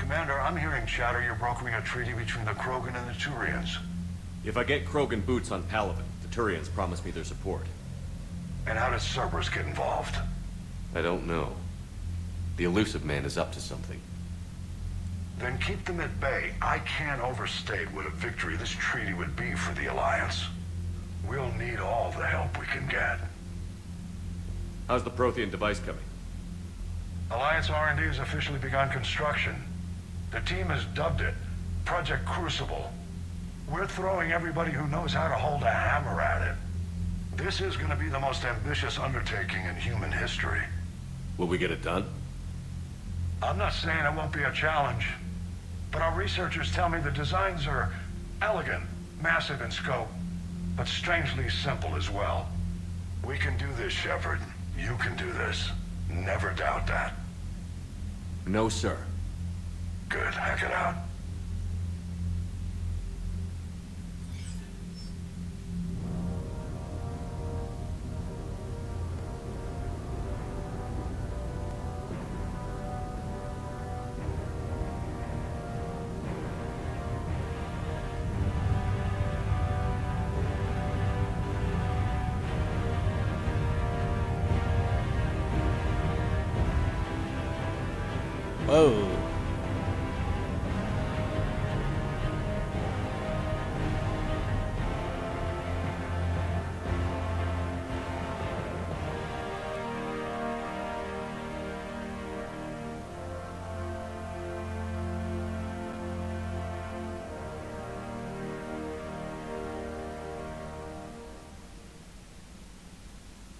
Commander, I'm hearing chatter you're brokering a treaty between the Krogan and the Turians. If I get Krogan boots on Palaven, the Turians promise me their support. And how does Cerberus get involved? I don't know. The elusive man is up to something. Then keep them at bay. I can't overstate what a victory this treaty would be for the Alliance. We'll need all the help we can get. How's the Prothean device coming? Alliance R&D has officially begun construction. The team has dubbed it Project Crucible. We're throwing everybody who knows how to hold a hammer at it. This is going to be the most ambitious undertaking in human history. Will we get it done? I'm not saying it won't be a challenge, but our researchers tell me the designs are elegant, massive in scope, but strangely simple as well. We can do this, Shepard. You can do this. Never doubt that. No, sir. Good. Hack it out. Whoa.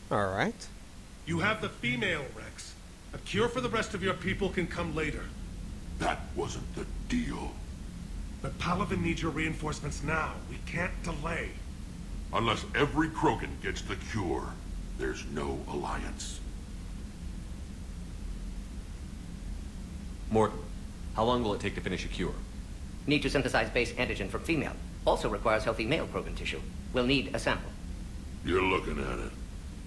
All right. You have the female, Rex. A cure for the rest of your people can come later. That wasn't the deal. But Palaven needs your reinforcements now. We can't delay. Unless every Krogan gets the cure, there's no alliance. Morton, how long will it take to finish a cure? Need to synthesize base antigen from female. Also requires healthy male Krogan tissue. We'll need a sample. You're looking at it.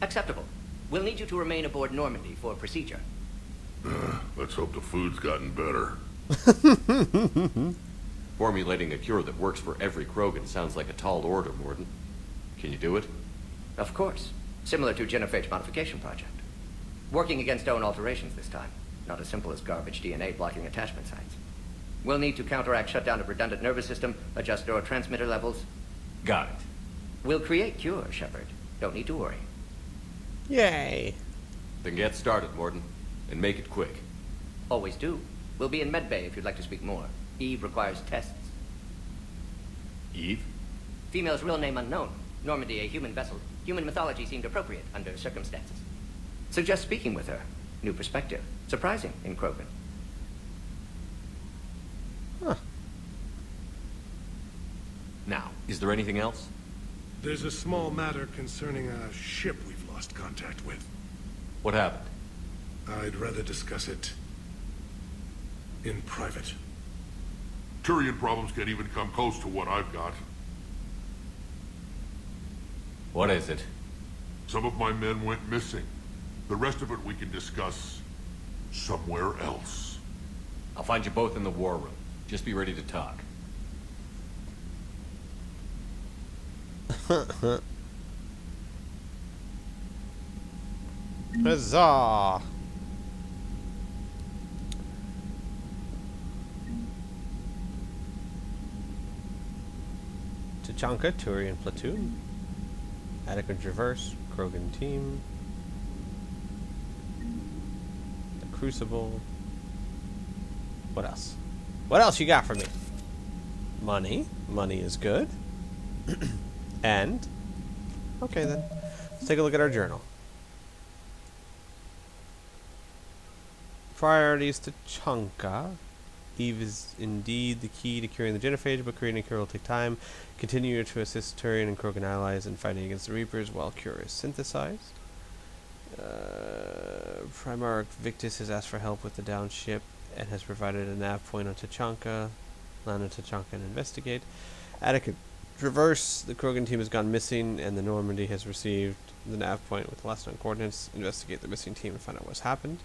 Acceptable. We'll need you to remain aboard Normandy for procedure. Let's hope the food's gotten better. Formulating a cure that works for every Krogan sounds like a tall order, Morton. Can you do it? Of course. Similar to genophage modification project. Working against own alterations this time. Not as simple as garbage DNA blocking attachment sites. We'll need to counteract shutdown of redundant nervous system, adjust neurotransmitter levels. Got it. We'll create cure, Shepard. Don't need to worry. Yay. Then get started, Morton. And make it quick. Always do. We'll be in medbay if you'd like to speak more. Eve requires tests. Eve? Female's real name unknown. Normandy, a human vessel. Human mythology seemed appropriate under circumstances. Suggest speaking with her. New perspective. Surprising in Krogan. Huh. Now, is there anything else? There's a small matter concerning a ship we've lost contact with. What happened? I'd rather discuss it in private. Turian problems can't even come close to what I've got. What is it? Some of my men went missing. The rest of it we can discuss somewhere else. I'll find you both in the war room. Just be ready to talk. Huzzah! Tachanka, Turian platoon. Attica Traverse, Krogan team. The Crucible. What else? What else you got for me? Money. Money is good. And okay then. Let's take a look at our journal. Priorities to Tachanka. Eve is indeed the key to curing the genophage, but creating a cure will take time. Continue to assist Turian and Krogan allies in fighting against the Reapers while cure is synthesized. Primarch Victus has asked for help with the down ship and has provided a nav point on Tachanka. Land on Tachanka and investigate. Attica Traverse, the Krogan team has gone missing and the Normandy has received the nav point with last known coordinates. Investigate the missing team and find out what's happened.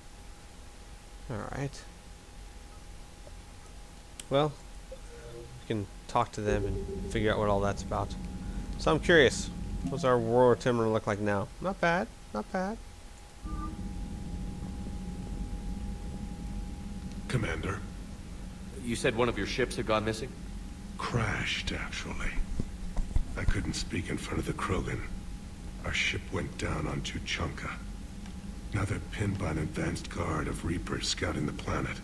Alright. Well, we can talk to them and figure out what all that's about. So I'm curious. What's our war timber look like now? Not bad. Not bad. Commander. You said one of your ships had gone missing? Crashed, actually. I couldn't speak in front of the Krogan. Our ship went down on Tuchanka. Now they're pinned by an advanced guard of Reapers scouting the planet.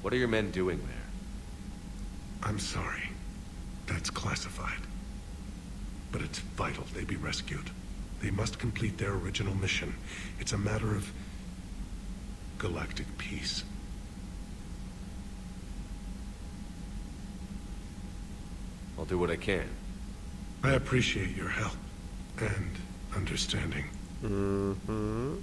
What are your men doing there? I'm sorry. That's classified. But it's vital they be rescued. They must complete their original mission. It's a matter of galactic peace. I'll do what I can. I appreciate your help and understanding. Mm-hmm.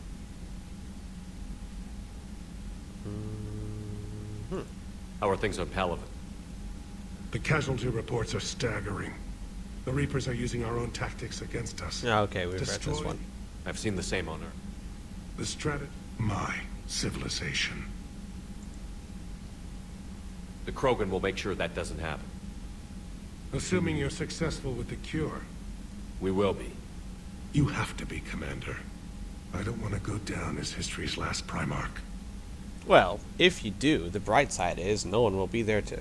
How are things on Palaven? The casualty reports are staggering. The Reapers are using our own tactics against us. Okay, we've read this one. I've seen the same on Earth. The my civilization. The Krogan will make sure that doesn't happen. Assuming you're successful with the cure. We will be. You have to be, Commander. I don't want to go down as history's last Primarch. Well, if you do, the bright side is no one will be there to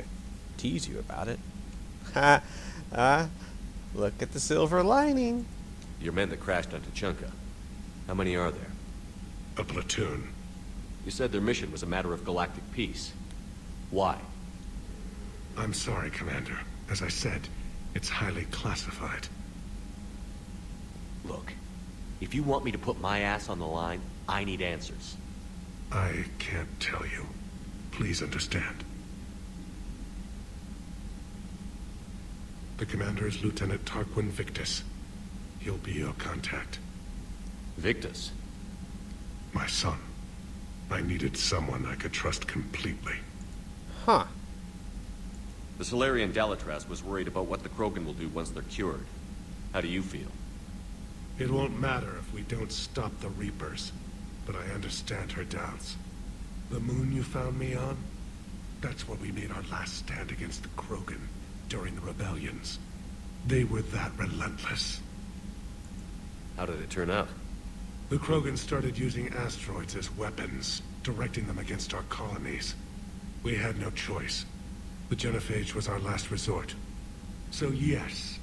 tease you about it. Ha! Look at the silver lining. Your men that crashed on Tuchanka. How many are there? A platoon. You said their mission was a matter of galactic peace. Why? I'm sorry, Commander. As I said, it's highly classified. Look, if you want me to put my ass on the line, I need answers. I can't tell you. Please understand. The commander is Lieutenant Tarquin Victus. He'll be your contact. Victus? My son. I needed someone I could trust completely. Huh. The Solarian Dalatraz was worried about what the Krogan will do once they're cured. How do you feel? It won't matter if we don't stop the Reapers, but I understand her doubts. The moon you found me on? That's where we made our last stand against the Krogan during the rebellions. They were that relentless. How did it turn out? The Krogan started using asteroids as weapons, directing them against our colonies. We had no choice. The genophage was our last resort. So yes,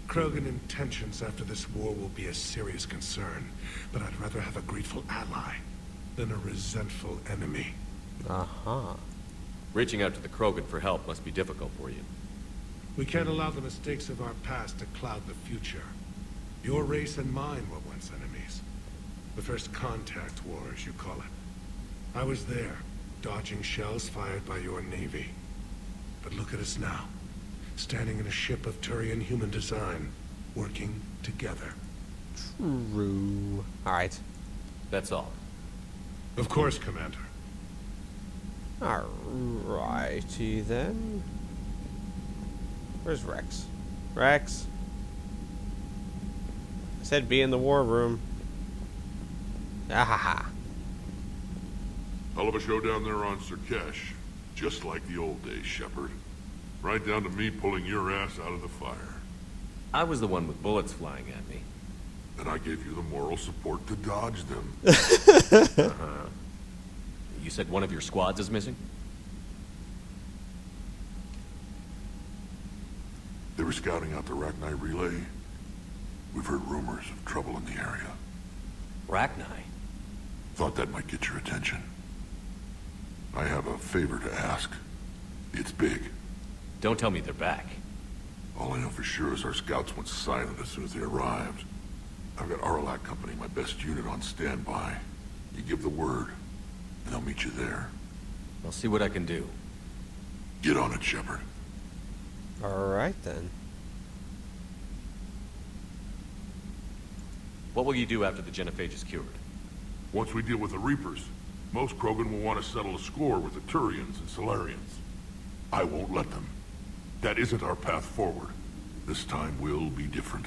Krogan intentions after this war will be a serious concern, but I'd rather have a grateful ally than a resentful enemy. Uh-huh. Reaching out to the Krogan for help must be difficult for you. We can't allow the mistakes of our past to cloud the future. Your race and mine were once enemies. The first contact war, as you call it. I was there, dodging shells fired by your navy. But look at us now, standing in a ship of Turian human design, working together. True. Alright. That's all. Of course, Commander. Alrighty then. Where's Rex? Rex? I said be in the war room. Ahaha. Hell of a show down there on Sirkesh. Just like the old days, Shepard. Right down to me pulling your ass out of the fire. I was the one with bullets flying at me. And I gave you the moral support to dodge them. Uh-huh. You said one of your squads is missing? They were scouting out the Rachni relay. We've heard rumors of trouble in the area. Rachni? Thought that might get your attention. I have a favor to ask. It's big. Don't tell me they're back. All I know for sure is our scouts went silent as soon as they arrived. I've got Aralac Company, my best unit, on standby. You give the word, and I'll meet you there. I'll see what I can do. Get on it, Shepard. Alright then. What will you do after the genophage is cured? Once we deal with the Reapers, most Krogan will want to settle a score with the Turians and Solarians. I won't let them. That isn't our path forward. This time will be different.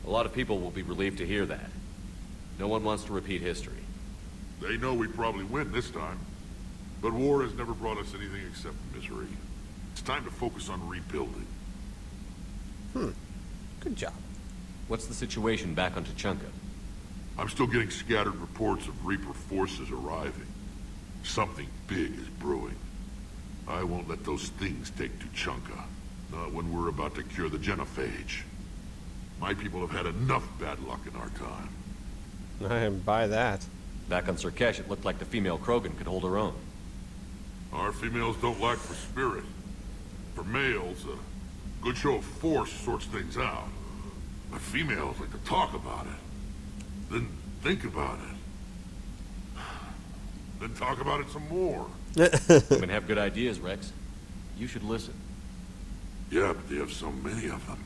A lot of people will be relieved to hear that. No one wants to repeat history. They know we probably win this time. But war has never brought us anything except misery. It's time to focus on rebuilding. Good job. What's the situation back on Tuchanka? I'm still getting scattered reports of Reaper forces arriving. Something big is brewing. I won't let those things take Tuchanka. Not when we're about to cure the genophage. My people have had enough bad luck in our time. I buy that. Back on Surkesh, it looked like the female Krogan could hold her own. Our females don't lack for spirit. For males, a good show of force sorts things out. But females like to talk about it. Then think about it. Then talk about it some more. Women have good ideas, Rex. You should listen. Yeah, but they have so many of them.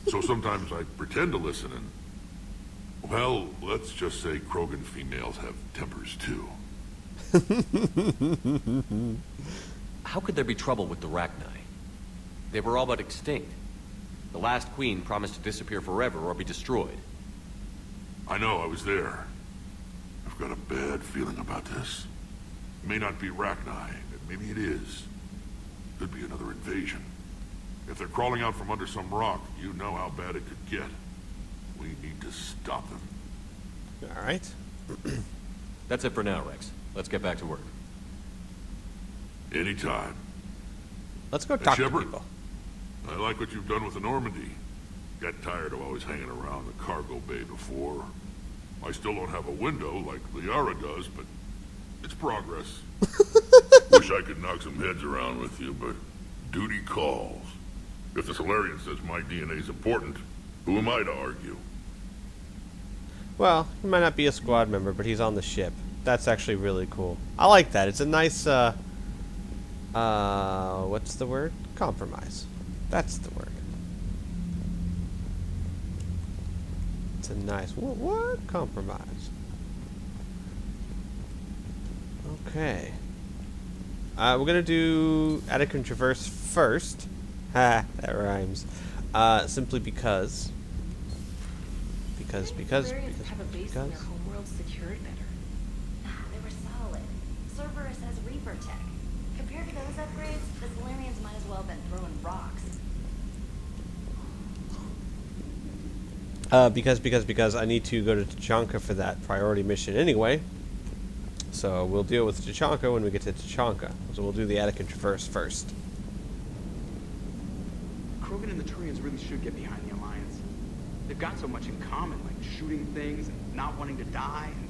So sometimes I pretend to listen and... Well, let's just say Krogan females have tempers too. How could there be trouble with the Rachni? They were all but extinct. The last queen promised to disappear forever or be destroyed. I know, I was there. I've got a bad feeling about this. It may not be Rachni, maybe it is. Could be another invasion. If they're crawling out from under some rock, you know how bad it could get. We need to stop them. All right. That's it for now, Rex. Let's get back to work. Anytime. Let's go talk to Shepard, people. I like what you've done with the Normandy. Got tired of always hanging around the cargo bay before. I still don't have a window like Liara does, but it's progress. Wish I could knock some heads around with you, but duty calls. If the Solarian says my DNA's important, who am I to argue? Well, he might not be a squad member, but he's on the ship. That's actually really cool. I like that. It's a nice, what's the word? Compromise. That's the word. It's a nice, what? Compromise. Okay. We're gonna do Attic and Traverse first. Ha, that rhymes. Simply because. Because. Have a base in their homeworld secured better. They were solid. Cerberus has Reaper tech. Compared to those upgrades, the Solarians might as well have been throwing rocks. Because I need to go to Tuchanka for that priority mission anyway. So we'll deal with Tuchanka when we get to Tuchanka. So we'll do the Attic and Traverse first. Krogan and the Turians really should get behind the Alliance. They've got so much in common, like shooting things and not wanting to die, and...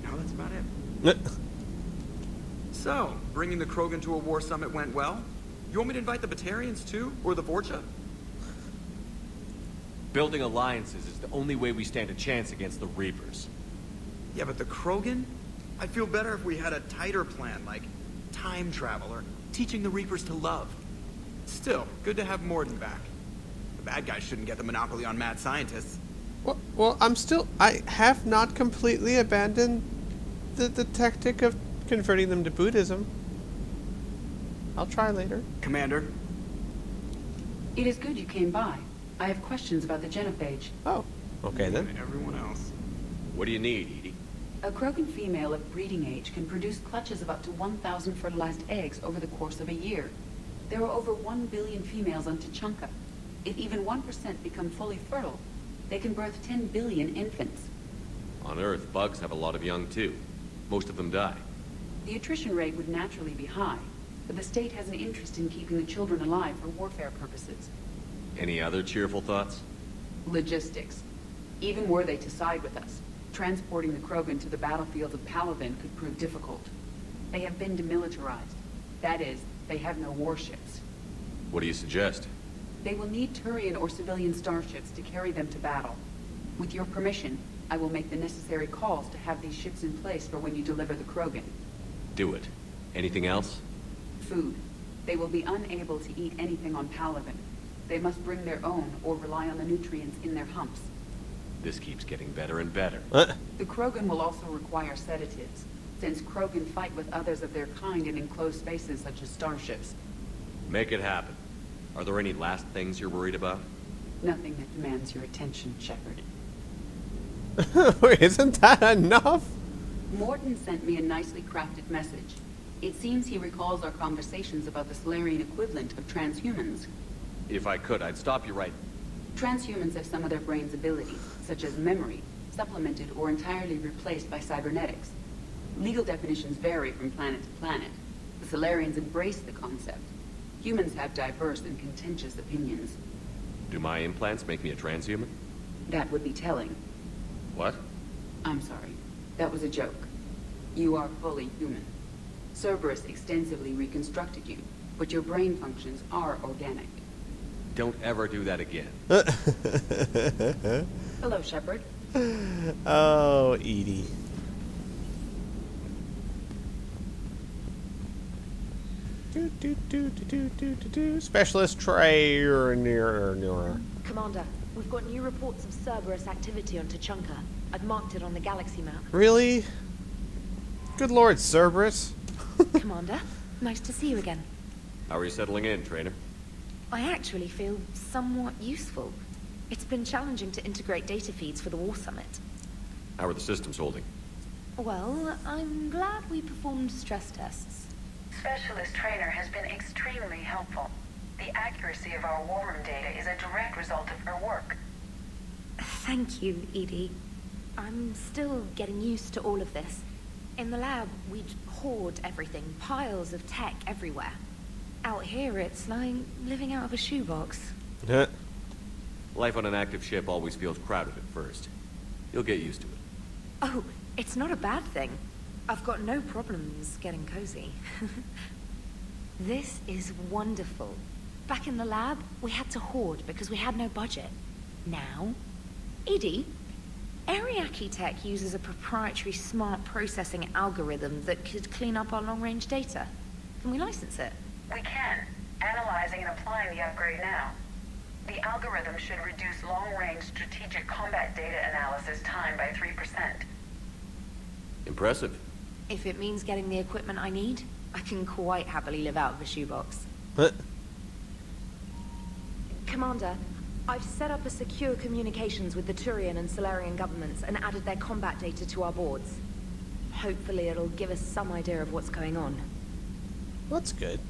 No, that's about it. So, bringing the Krogan to a war summit went well? You want me to invite the Batarians too? Or the Vorcha? Building alliances is the only way we stand a chance against the Reapers. Yeah, but the Krogan? I'd feel better if we had a tighter plan, like time travel or teaching the Reapers to love. Still, good to have Morden back. The bad guys shouldn't get the monopoly on mad scientists. Well, I have not completely abandoned the tactic of converting them to Buddhism. I'll try later. Commander? It is good you came by. I have questions about the genophage. Oh, okay then. And everyone else. What do you need, Edie? A Krogan female of breeding age can produce clutches of up to 1,000 fertilized eggs over the course of a year. There are over 1 billion females on Tuchanka. If even 1% become fully fertile, they can birth 10 billion infants. On Earth, bugs have a lot of young too. Most of them die. The attrition rate would naturally be high, but the state has an interest in keeping the children alive for warfare purposes. Any other cheerful thoughts? Logistics. Even were they to side with us, transporting the Krogan to the battlefield of Paladin could prove difficult. They have been demilitarized. That is, they have no warships. What do you suggest? They will need Turian or civilian starships to carry them to battle. With your permission, I will make the necessary calls to have these ships in place for when you deliver the Krogan. Do it. Anything else? Food. They will be unable to eat anything on Paladin. They must bring their own or rely on the nutrients in their humps. This keeps getting better and better. The Krogan will also require sedatives, since Krogan fight with others of their kind in enclosed spaces such as starships. Make it happen. Are there any last things you're worried about? Nothing that demands your attention, Shepard. Wait, isn't that enough? Morton sent me a nicely crafted message. It seems he recalls our conversations about the Solarian equivalent of transhumans. If I could, I'd stop you right... Transhumans have some of their brain's abilities, such as memory, supplemented or entirely replaced by cybernetics. Legal definitions vary from planet to planet. The Solarians embrace the concept. Humans have diverse and contentious opinions. Do my implants make me a transhuman? That would be telling. What? I'm sorry. That was a joke. You are fully human. Cerberus extensively reconstructed you, but your brain functions are organic. Don't ever do that again. Hello, Shepard. Oh, Edie. Specialist trainer. Commander, we've got new reports of Cerberus activity on Tuchanka. I've marked it on the galaxy map. Really? Good lord, Cerberus. Commander, nice to see you again. How are you settling in, trainer? I actually feel somewhat useful. It's been challenging to integrate data feeds for the War Summit. How are the systems holding? Well, I'm glad we performed stress tests. Specialist Trainer has been extremely helpful. The accuracy of our war room data is a direct result of her work. Thank you, Edie. I'm still getting used to all of this. In the lab, we'd hoard everything, piles of tech everywhere. Out here, it's like living out of a shoebox. Life on an active ship always feels crowded at first. You'll get used to it. Oh, it's not a bad thing. I've got no problems getting cozy. This is wonderful. Back in the lab, we had to hoard because we had no budget. Now, Edie, Ariake Tech uses a proprietary smart processing algorithm that could clean up our long-range data. Can we license it? We can. Analyzing and applying the upgrade now. The algorithm should reduce long-range strategic combat data analysis time by 3%. Impressive. If it means getting the equipment I need, I can quite happily live out of a shoebox. Commander, I've set up a secure communications with the Turian and Solarian governments and added their combat data to our boards. Hopefully it'll give us some idea of what's going on. That's good.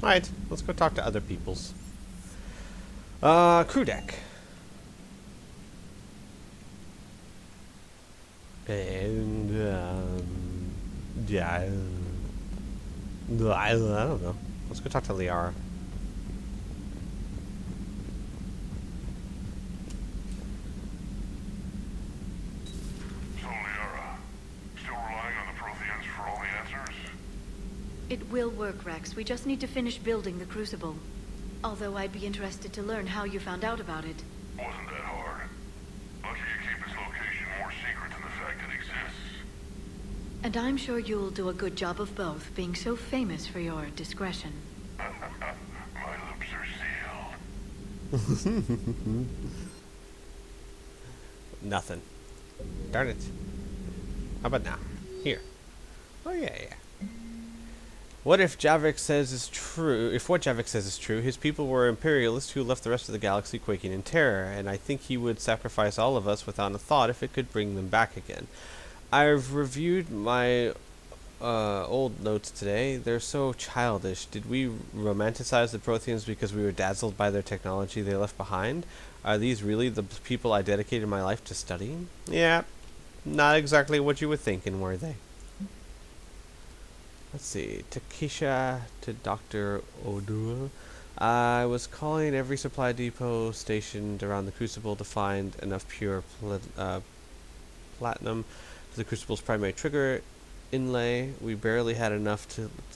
Alright, let's go talk to other peoples. Crew deck. And, yeah, I don't know. Let's go talk to Liara. So, Liara, still relying on the Protheans for all the answers? It will work, Rex. We just need to finish building the Crucible. Although I'd be interested to learn how you found out about it. Wasn't that hard. Lucky you keep its location more secret than the fact it exists. And I'm sure you'll do a good job of both, being so famous for your discretion. My lips are sealed. Nothing. Darn it. How about now? Here. Oh, yeah. What if Javik says is true? If what Javik says is true, his people were imperialists who left the rest of the galaxy quaking in terror, and I think he would sacrifice all of us without a thought if it could bring them back again. I've reviewed my old notes today. They're so childish. Did we romanticize the Protheans because we were dazzled by their technology they left behind? Are these really the people I dedicated my life to studying? Yeah, not exactly what you were thinking, were they? Let's see. Takesha to Dr. Odua. I was calling every supply depot stationed around the Crucible to find enough pure platinum for the Crucible's primary trigger inlay. We barely had enough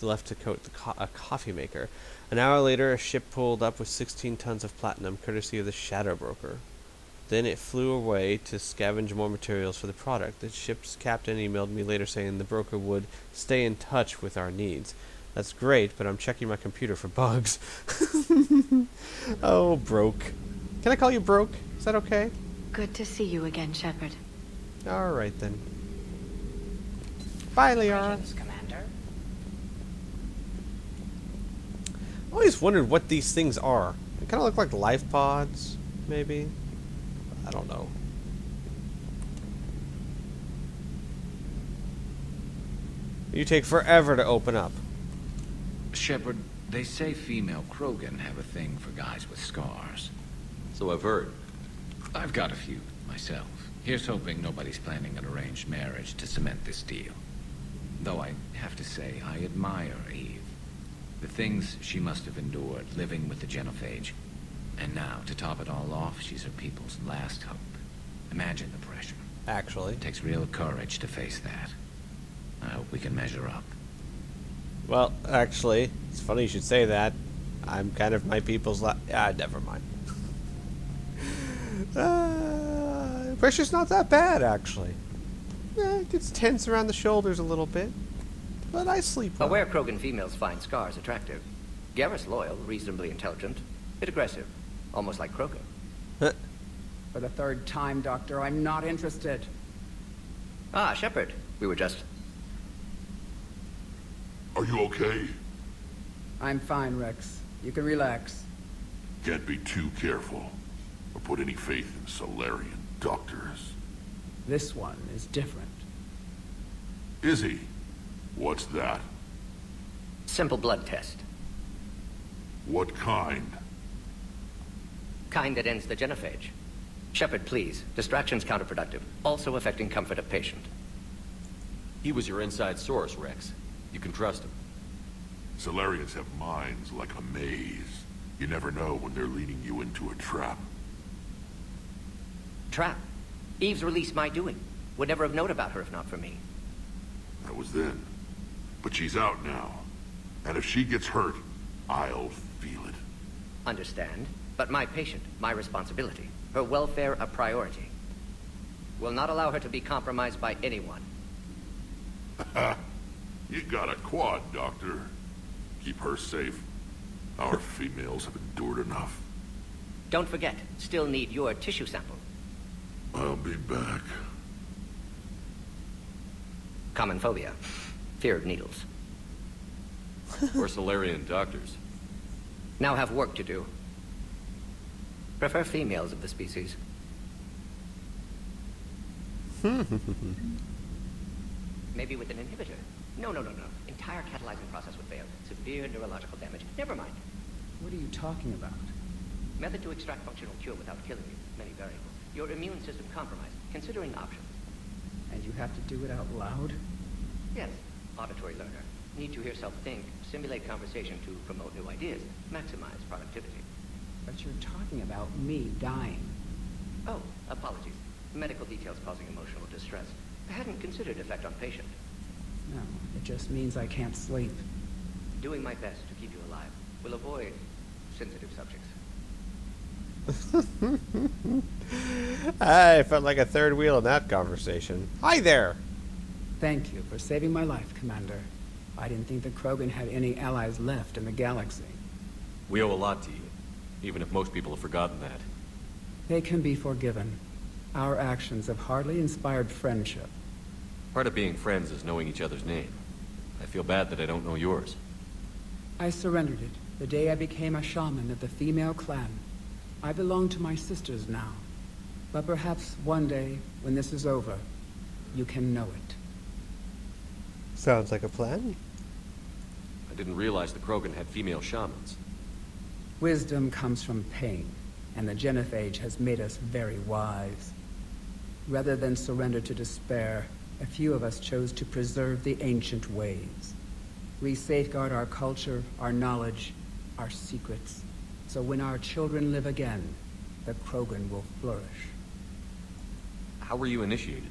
left to coat a coffee maker. An hour later, a ship pulled up with 16 tons of platinum, courtesy of the Shadow Broker. Then it flew away to scavenge more materials for the product. The ship's captain emailed me later saying the broker would stay in touch with our needs. That's great, but I'm checking my computer for bugs. Oh, Broke. Can I call you Broke? Is that okay? Good to see you again, Shepard. Alright then. Bye, Liara. Commander. I always wondered what these things are. They kind of look like life pods, maybe. I don't know. You take forever to open up. Shepard, they say female Krogan have a thing for guys with scars. So I've heard. I've got a few, myself. Here's hoping nobody's planning an arranged marriage to cement this deal. Though I have to say, I admire Eve. The things she must have endured living with the genophage. And now, to top it all off, she's her people's last hope. Imagine the pressure. Actually. It takes real courage to face that. I hope we can measure up. Well, actually, it's funny you should say that. I'm kind of my people's never mind. Pressure's not that bad, actually. It gets tense around the shoulders a little bit. But I sleep well. Aware Krogan females find scars attractive. Garrus loyal, reasonably intelligent, bit aggressive, almost like Krogan. For the third time, Doctor, I'm not interested. Ah, Shepard. We were just... Are you okay? I'm fine, Rex. You can relax. Can't be too careful, or put any faith in Solarian doctors. This one is different. Is he? What's that? Simple blood test. What kind? Kind that ends the genophage. Shepard, please. Distraction's counterproductive, also affecting comfort of patient. He was your inside source, Rex. You can trust him. Solarians have minds like a maze. You never know when they're leading you into a trap. Trap? Eve's release my doing. Would never have known about her if not for me. That was then. But she's out now. And if she gets hurt, I'll feel it. Understand. But my patient, my responsibility. Her welfare a priority. Will not allow her to be compromised by anyone. You got a quad, Doctor. Keep her safe. Our females have endured enough. Don't forget, still need your tissue sample. I'll be back. Common phobia. Fear of needles. Or Solarian doctors. Now have work to do. Prefer females of the species. Maybe with an inhibitor. No. Entire catalyzing process would fail. Severe neurological damage. Never mind. What are you talking about? Method to extract functional cure without killing you. Many variables. Your immune system compromised. Considering options. And you have to do it out loud? Yes. Auditory learner. Need to hear self think. Simulate conversation to promote new ideas. Maximize productivity. But you're talking about me dying. Oh, apologies. Medical details causing emotional distress. I hadn't considered effect on patient. No, it just means I can't sleep. Doing my best to keep you alive. Will avoid sensitive subjects. I felt like a third wheel in that conversation. Hi there! Thank you for saving my life, Commander. I didn't think the Krogan had any allies left in the galaxy. We owe a lot to you, even if most people have forgotten that. They can be forgiven. Our actions have hardly inspired friendship. Part of being friends is knowing each other's name. I feel bad that I don't know yours. I surrendered it the day I became a shaman of the female clan. I belong to my sisters now. But perhaps one day, when this is over, you can know it. Sounds like a plan. I didn't realize the Krogan had female shamans. Wisdom comes from pain, and the genophage has made us very wise. Rather than surrender to despair, a few of us chose to preserve the ancient ways. We safeguard our culture, our knowledge, our secrets. So when our children live again, the Krogan will flourish. How were you initiated?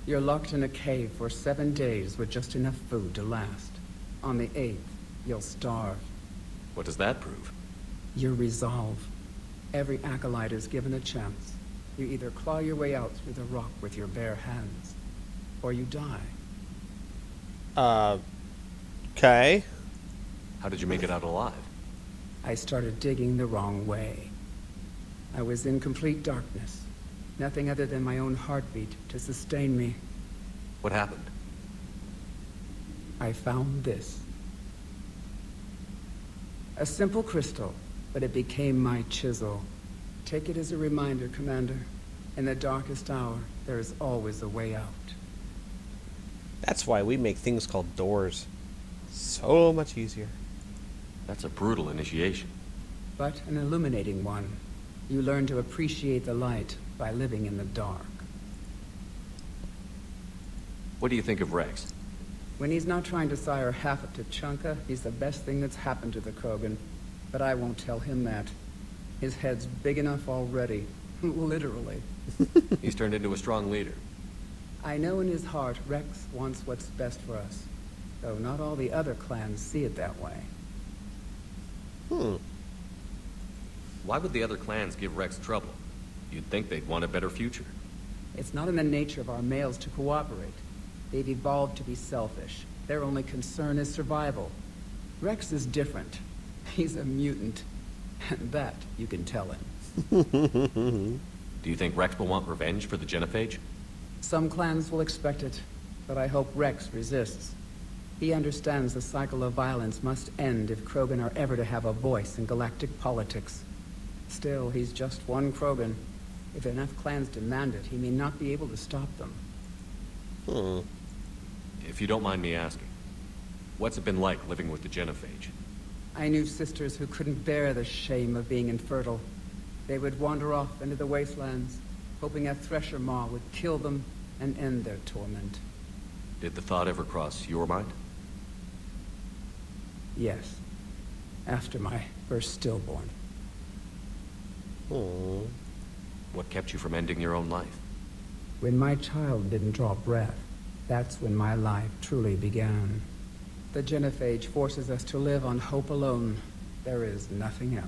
You're locked in a cave for 7 days with just enough food to last. On the 8th, you'll starve. What does that prove? Your resolve. Every acolyte is given a chance. You either claw your way out through the rock with your bare hands, or you die. Okay. How did you make it out alive? I started digging the wrong way. I was in complete darkness. Nothing other than my own heartbeat to sustain me. What happened? I found this. A simple crystal, but it became my chisel. Take it as a reminder, Commander. In the darkest hour, there is always a way out. That's why we make things called doors. So much easier. That's a brutal initiation. But an illuminating one. You learn to appreciate the light by living in the dark. What do you think of Rex? When he's not trying to sire half of Tuchanka, he's the best thing that's happened to the Krogan. But I won't tell him that. His head's big enough already. Literally. He's turned into a strong leader. I know in his heart Rex wants what's best for us. Though not all the other clans see it that way. Why would the other clans give Rex trouble? You'd think they'd want a better future. It's not in the nature of our males to cooperate. They've evolved to be selfish. Their only concern is survival. Rex is different. He's a mutant. And that you can tell him. Do you think Rex will want revenge for the Genophage? Some clans will expect it, but I hope Rex resists. He understands the cycle of violence must end if Krogan are ever to have a voice in galactic politics. Still, he's just one Krogan. If enough clans demand it, he may not be able to stop them. If you don't mind me asking, what's it been like living with the Genophage? I knew sisters who couldn't bear the shame of being infertile. They would wander off into the wastelands, hoping a thresher maw would kill them and end their torment. Did the thought ever cross your mind? Yes. After my first stillborn. What kept you from ending your own life? When my child didn't draw breath, that's when my life truly began. The Genophage forces us to live on hope alone. There is nothing else.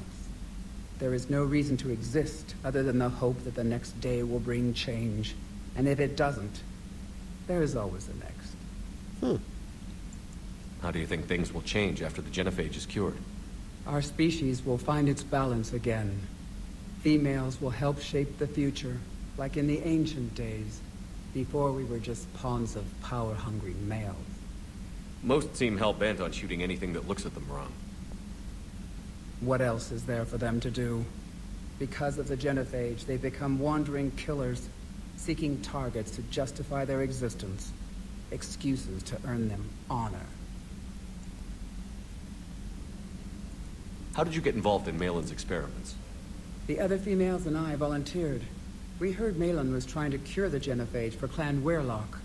There is no reason to exist other than the hope that the next day will bring change. And if it doesn't, there is always the next. How do you think things will change after the Genophage is cured? Our species will find its balance again. Females will help shape the future, like in the ancient days, before we were just pawns of power-hungry males. Most seem hell-bent on shooting anything that looks at them wrong. What else is there for them to do? Because of the Genophage, they become wandering killers, seeking targets to justify their existence, excuses to earn them honor. How did you get involved in Malin's experiments? The other females and I volunteered. We heard Malin was trying to cure the Genophage for Clan Weirlock.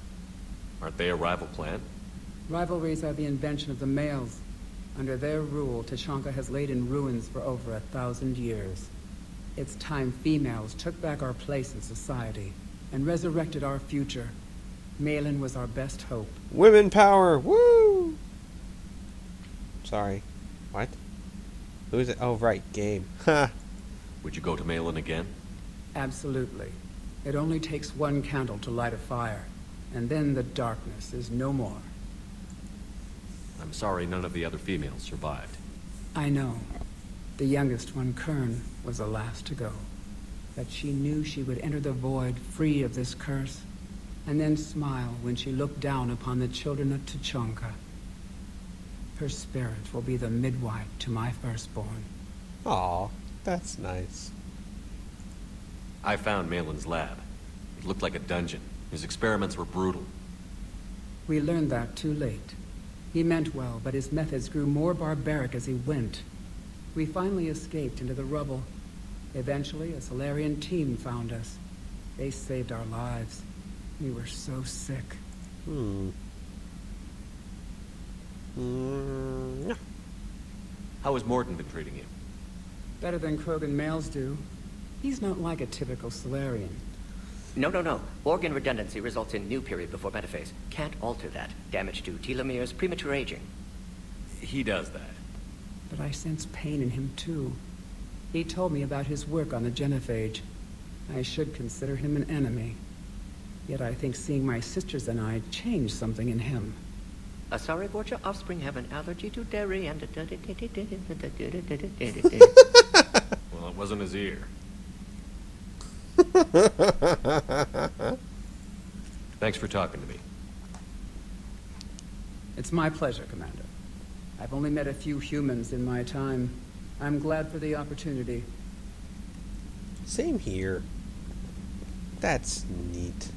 Aren't they a rival clan? Rivalries are the invention of the males. Under their rule, Tuchanka has laid in ruins for over 1,000 years. It's time females took back our place in society and resurrected our future. Malin was our best hope. Women power! Woo! Sorry. What? Who is it? Oh, right. Gabe. Ha! Would you go to Malin again? Absolutely. It only takes one candle to light a fire, and then the darkness is no more. I'm sorry none of the other females survived. I know. The youngest one, Kern, was the last to go. But she knew she would enter the void free of this curse, and then smile when she looked down upon the children of Tuchanka. Her spirit will be the midwife to my firstborn. Aw, that's nice. I found Malin's lab. It looked like a dungeon. His experiments were brutal. We learned that too late. He meant well, but his methods grew more barbaric as he went. We finally escaped into the rubble. Eventually, a Solarian team found us. They saved our lives. We were so sick. How has Morton been treating you? Better than Krogan males do. He's not like a typical Solarian. No. Organ redundancy results in new period before metaphase. Can't alter that. Damage to telomeres, premature aging. He does that. But I sense pain in him, too. He told me about his work on the Genophage. I should consider him an enemy. Yet I think seeing my sisters and I changed something in him. Sorry, but your offspring have an allergy to dairy and... Well, it wasn't his ear. Thanks for talking to me. It's my pleasure, Commander. I've only met a few humans in my time. I'm glad for the opportunity. Same here. That's neat.